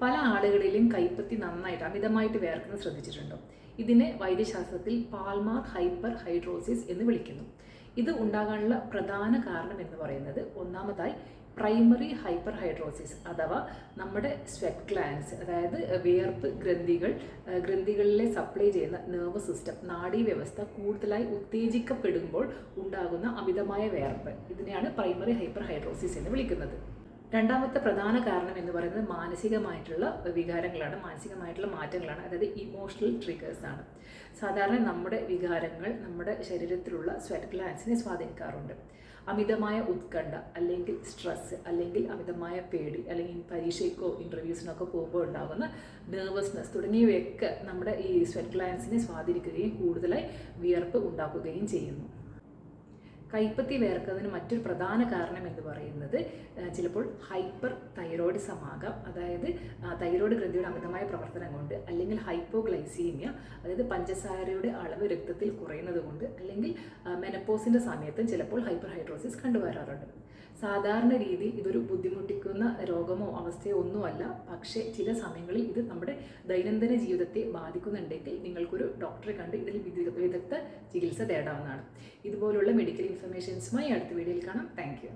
പല ആളുകളിലും കൈപ്പത്തി നന്നായിട്ട് അമിതമായിട്ട് വേർക്കുന്നത് ശ്രദ്ധിച്ചിട്ടുണ്ടോ? ഇതിനെ വൈദ്യശാസ്ത്രത്തിൽ പാൽമാർ ഹൈപ്പർ ഹൈഡ്രോസിസ് എന്ന് വിളിക്കുന്നു. ഇത് ഉണ്ടാകാനുള്ള പ്രധാന കാരണം എന്ന് പറയുന്നത് ഒന്നാമതായി പ്രൈമറി ഹൈപ്പർ ഹൈഡ്രോസിസ് അഥവാ നമ്മുടെ സ്വെറ്റ് ഗ്ലാൻസ്, അതായത് വിയർപ്പ് ഗ്രന്ഥികളിലെ സപ്ലൈ ചെയ്യുന്ന നെർവ് സിസ്റ്റം, നാഡീവ്യവസ്ഥ കൂടുതലായി ഉത്തേജിക്കപ്പെടുമ്പോൾ ഉണ്ടാകുന്ന അമിതമായ വിയർപ്പ്. ഇതിനെയാണ് പ്രൈമറി ഹൈപ്പർ ഹൈഡ്രോസിസ് എന്ന് വിളിക്കുന്നത്. രണ്ടാമത്തെ പ്രധാന കാരണം എന്ന് പറയുന്നത് മാനസികമായിട്ടുള്ള വികാരങ്ങളാണ്, മാനസികമായിട്ടുള്ള മാറ്റങ്ങളാണ്, അതായത് ഇമോഷണൽ ട്രിഗേഴ്സാണ്. സാധാരണ നമ്മുടെ വികാരങ്ങൾ നമ്മുടെ ശരീരത്തിലുള്ള സ്വെറ്റ് ഗ്ലാൻസിനെ സ്വാധീനിക്കാറുണ്ട്. അമിതമായ ഉത്കണ്ഠ അല്ലെങ്കിൽ സ്ട്രെസ് അല്ലെങ്കിൽ അമിതമായ പേടി അല്ലെങ്കിൽ പരീക്ഷയ്ക്കോ ഇൻ്റർവ്യൂസിനൊക്കെ പോകുമ്പോൾ ഉണ്ടാകുന്ന നെർവസ്നെസ് തുടങ്ങിയവയൊക്കെ നമ്മുടെ ഈ സ്വെറ്റ് ഗ്ലാൻസിനെ സ്വാധീനിക്കുകയും കൂടുതലായി വിയർപ്പ് ഉണ്ടാക്കുകയും ചെയ്യുന്നു. കൈപ്പത്തി വേർക്കുന്നതിന് മറ്റൊരു പ്രധാന കാരണം എന്ന് പറയുന്നത് ചിലപ്പോൾ ഹൈപ്പർ തൈറോയിഡിസം ആകാം, അതായത് തൈറോയ്ഡ് ഗ്രന്ഥിയുടെ അമിതമായ പ്രവർത്തനം കൊണ്ട്, അല്ലെങ്കിൽ ഹൈപ്പോഗ്ലൈസീമിയ, അതായത് പഞ്ചസാരയുടെ അളവ് രക്തത്തിൽ കുറയുന്നത് കൊണ്ട്, അല്ലെങ്കിൽ മെനപ്പോസിൻ്റെ സമയത്തും ചിലപ്പോൾ ഹൈപ്പർ ഹൈഡ്രോസിസ് കണ്ടുവരാറുണ്ട്. സാധാരണ രീതിയിൽ ഇതൊരു ബുദ്ധിമുട്ടിക്കുന്ന രോഗമോ അവസ്ഥയോ ഒന്നുമല്ല, പക്ഷേ ചില സമയങ്ങളിൽ ഇത് നമ്മുടെ ദൈനംദിന ജീവിതത്തെ ബാധിക്കുന്നുണ്ടെങ്കിൽ നിങ്ങൾക്കൊരു ഡോക്ടറെ കണ്ട് ഇതിൽ വിദഗ്ധ ചികിത്സ തേടാവുന്നതാണ്. ഇതുപോലുള്ള മെഡിക്കൽ ഇൻഫർമേഷൻസുമായി അടുത്ത വീഡിയോയിൽ കാണാം. Thank you.